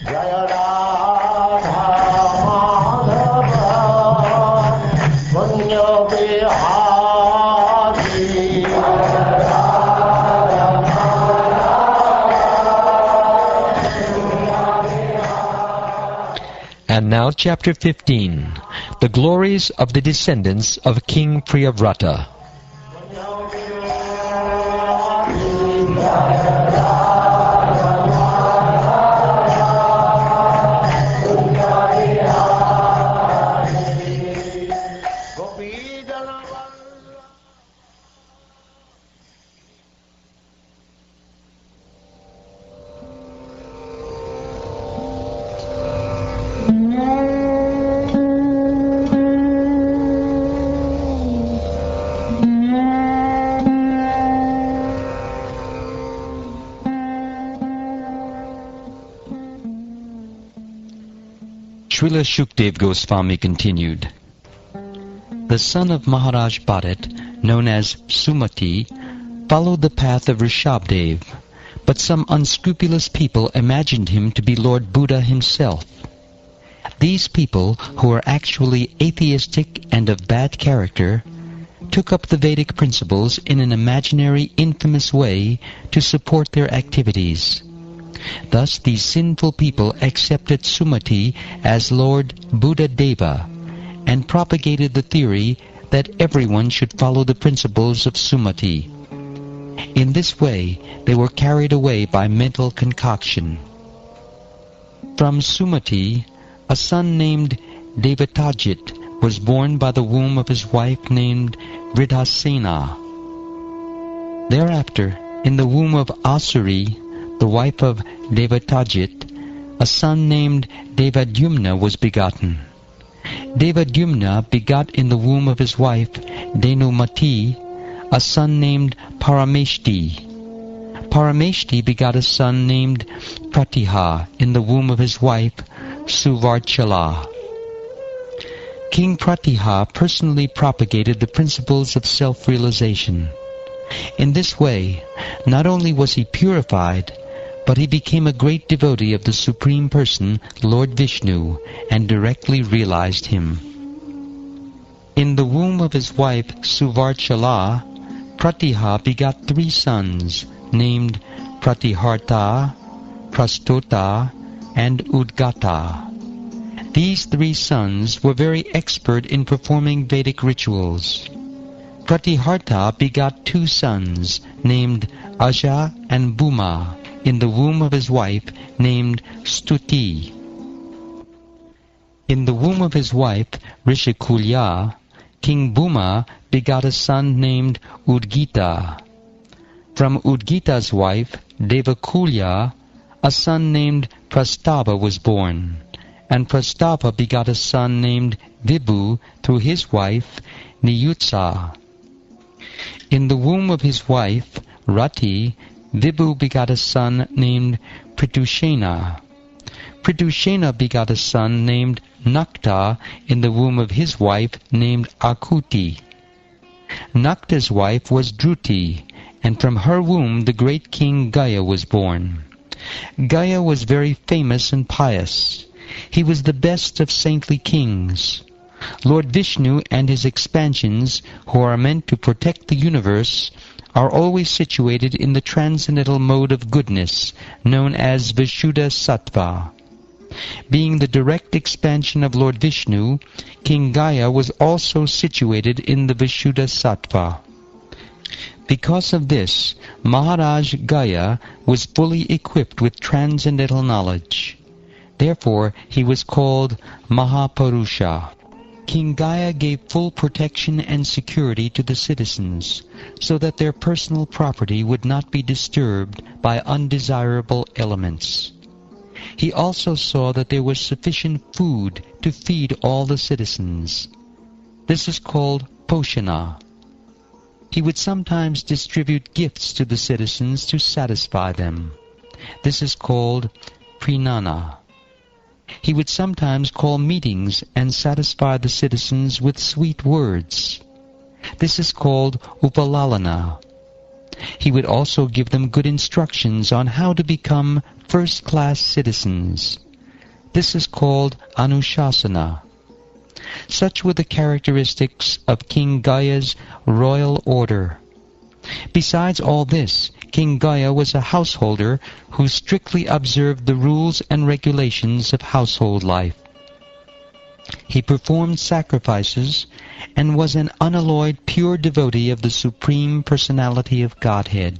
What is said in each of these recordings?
Jaya Radha Madhava Punya Bihari. And now chapter 15, the glories of the descendants of King Priyavrata. Srila Shukdev Goswami continued. The son of Maharaj Bharat, known as Sumati, followed the path of Rishabdev, but some unscrupulous people imagined him to be Lord Buddha himself. These people, who were actually atheistic and of bad character, took up the Vedic principles in an imaginary, infamous way to support their activities. Thus these sinful people accepted Sumati as Lord Buddha Deva and propagated the theory that everyone should follow the principles of Sumati. In this way they were carried away by mental concoction. From Sumati, a son named Devatajit was born by the womb of his wife named Vridhasena. Thereafter, in the womb of Asuri, the wife of Devatajit, a son named Devadyumna was begotten. Devadyumna begot in the womb of his wife Dhenumati a son named Parameshti. Parameshti begot a son named Pratiha in the womb of his wife Suvarchala. King Pratiha personally propagated the principles of self-realization. In this way, not only was he purified, but he became a great devotee of the Supreme Person, Lord Vishnu, and directly realized him. In the womb of his wife Suvarchala, Pratiha begot 3 sons, named Pratiharta, Prastota, and Udgata. These 3 sons were very expert in performing Vedic rituals. Pratiharta begot 2 sons, named Aja and Bhuma, in the womb of his wife named Stuti. In the womb of his wife Rishikulya, King Bhuma begot a son named Udgita. From Udgita's wife Devakulya, a son named Prastava was born, and Prastava begot a son named Vibhu through his wife Niyutsa. In the womb of his wife Rati, Vibhu begot a son named Pritushena. Pritushena begot a son named Nakta in the womb of his wife named Akuti. Nakta's wife was Druti, and from her womb the great king Gaya was born. Gaya was very famous and pious. He was the best of saintly kings. Lord Vishnu and his expansions, who are meant to protect the universe, are always situated in the transcendental mode of goodness, known as Vishuddha Sattva. Being the direct expansion of Lord Vishnu, King Gaya was also situated in the Vishuddha Sattva. Because of this, Maharaj Gaya was fully equipped with transcendental knowledge. Therefore, he was called Mahapurusha. King Gaya gave full protection and security to the citizens, so that their personal property would not be disturbed by undesirable elements. He also saw that there was sufficient food to feed all the citizens. This is called Poshana. He would sometimes distribute gifts to the citizens to satisfy them. This is called Prinana. He would sometimes call meetings and satisfy the citizens with sweet words. This is called Upalalana. He would also give them good instructions on how to become first-class citizens. This is called Anushasana. Such were the characteristics of King Gaya's royal order. Besides all this, King Gaya was a householder who strictly observed the rules and regulations of household life. He performed sacrifices and was an unalloyed pure devotee of the Supreme Personality of Godhead.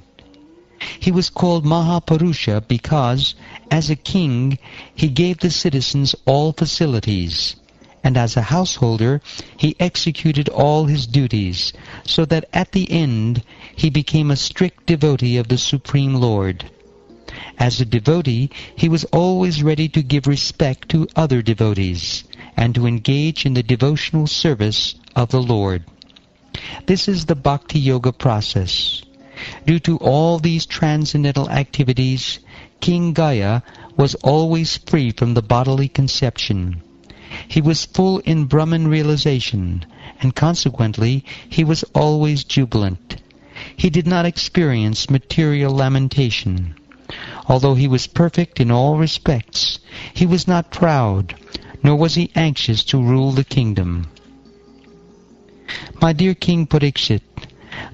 He was called Mahapurusha because, as a king, he gave the citizens all facilities, and as a householder, he executed all his duties, so that at the end he became a strict devotee of the Supreme Lord. As a devotee, he was always ready to give respect to other devotees, and to engage in the devotional service of the Lord. This is the Bhakti Yoga process. Due to all these transcendental activities, King Gaya was always free from the bodily conception. He was full in Brahman realization, and consequently he was always jubilant. He did not experience material lamentation. Although he was perfect in all respects, he was not proud, nor was he anxious to rule the kingdom. My dear King Parikshit,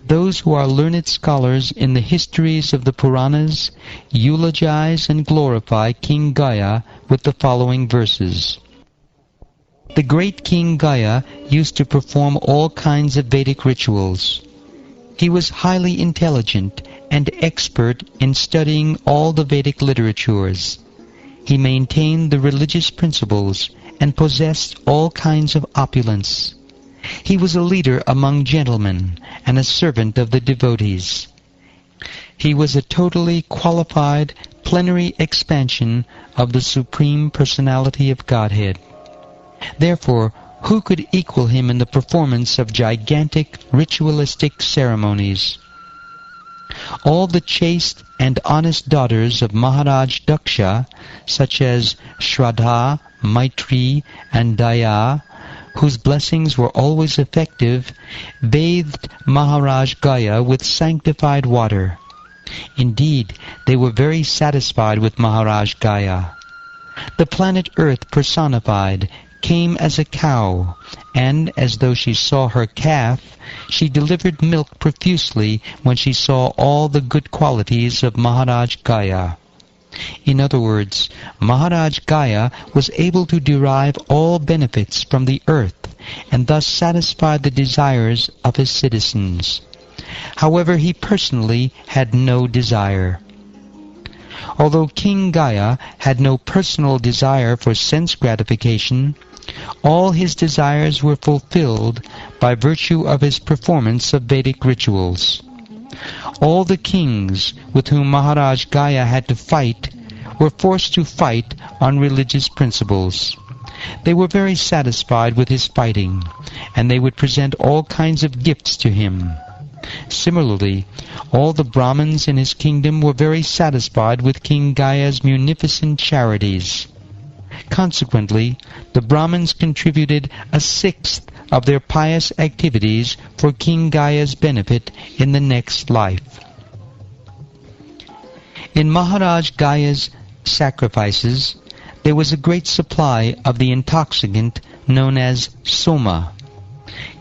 those who are learned scholars in the histories of the Puranas eulogize and glorify King Gaya with the following verses. The great King Gaya used to perform all kinds of Vedic rituals. He was highly intelligent and expert in studying all the Vedic literatures. He maintained the religious principles and possessed all kinds of opulence. He was a leader among gentlemen and a servant of the devotees. He was a totally qualified plenary expansion of the Supreme Personality of Godhead. Therefore, who could equal him in the performance of gigantic ritualistic ceremonies? All the chaste and honest daughters of Maharaj Daksha, such as Shraddha, Maitri, and Daya, whose blessings were always effective, bathed Maharaj Gaya with sanctified water. Indeed, they were very satisfied with Maharaj Gaya. The planet Earth personified came as a cow, and as though she saw her calf, she delivered milk profusely when she saw all the good qualities of Maharaj Gaya. In other words, Maharaj Gaya was able to derive all benefits from the earth, and thus satisfy the desires of his citizens. However, he personally had no desire. Although King Gaya had no personal desire for sense gratification, all his desires were fulfilled by virtue of his performance of Vedic rituals. All the kings with whom Maharaj Gaya had to fight were forced to fight on religious principles. They were very satisfied with his fighting, and they would present all kinds of gifts to him. Similarly, all the Brahmins in his kingdom were very satisfied with King Gaya's munificent charities. Consequently, the Brahmins contributed a sixth of their pious activities for King Gaya's benefit in the next life. In Maharaj Gaya's sacrifices, there was a great supply of the intoxicant known as soma.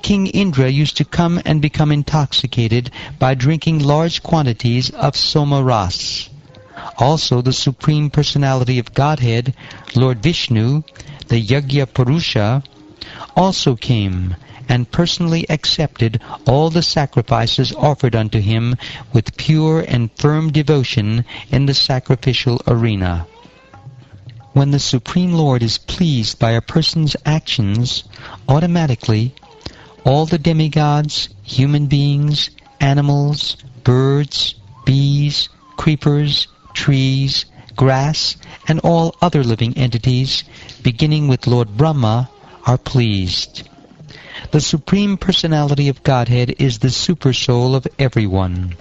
King Indra used to come and become intoxicated by drinking large quantities of soma ras. Also, the Supreme Personality of Godhead, Lord Vishnu, the Yagya Purusha, also came and personally accepted all the sacrifices offered unto him with pure and firm devotion in the sacrificial arena. When the Supreme Lord is pleased by a person's actions, automatically all the demigods, human beings, animals, birds, bees, creepers, trees, grass, and all other living entities, beginning with Lord Brahma, are pleased. The Supreme Personality of Godhead is the super soul of everyone,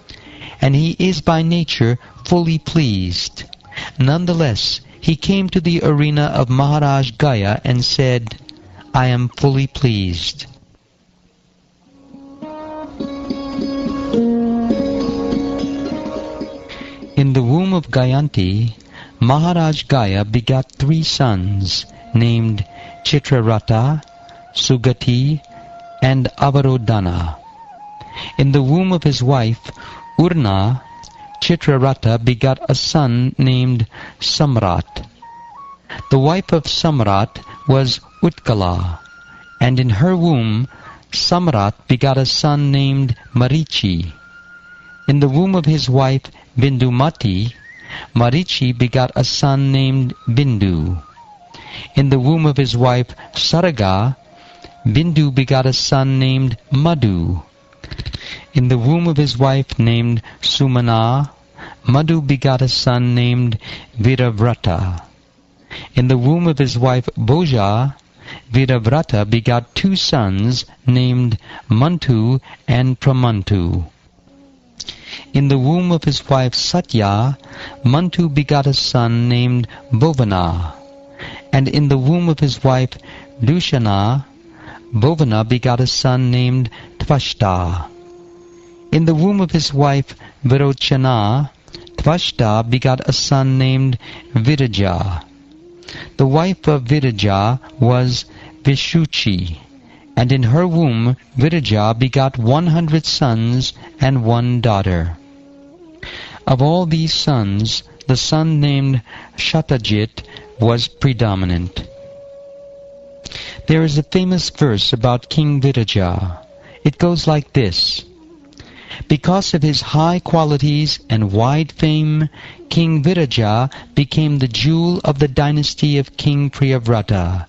and he is by nature fully pleased. Nonetheless, he came to the arena of Maharaj Gaya and said, "I am fully pleased." In the womb of Gayanti, Maharaj Gaya begot 3 sons named Chitrarata, Sugati, and Avarodhana. In the womb of his wife Urna, Chitrarata begot a son named Samrat. The wife of Samrat was Utkala, and in her womb Samrat begot a son named Marichi. In the womb of his wife Bindumati, Marichi begot a son named Bindu. In the womb of his wife Saraga, Bindu begot a son named Madhu. In the womb of his wife named Sumana, Madhu begot a son named Viravrata. In the womb of his wife Bhoja, Viravrata begot 2 sons named Mantu and Pramantu. In the womb of his wife Satya, Mantu begot a son named Bhovana. And in the womb of his wife Dushana, Bhovana begot a son named Tvashta. In the womb of his wife Virochana, Tvashta begot a son named Viraja. The wife of Viraja was Vishuchi, and in her womb Viraja begot 100 sons and 1 daughter. Of all these sons, the son named Shatajit was predominant. There is a famous verse about King Viraja. It goes like this: because of his high qualities and wide fame, King Viraja became the jewel of the dynasty of King Priyavrata,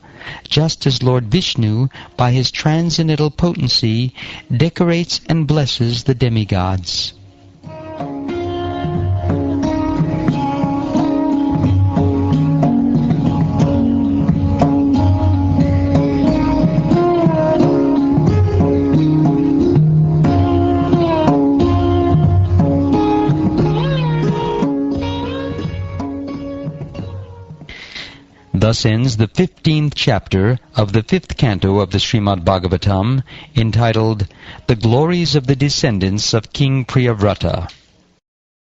just as Lord Vishnu, by his transcendental potency, decorates and blesses the demigods. Thus ends the 15th chapter of the 5th canto of the Srimad Bhagavatam, entitled The Glories of the Descendants of King Priyavrata.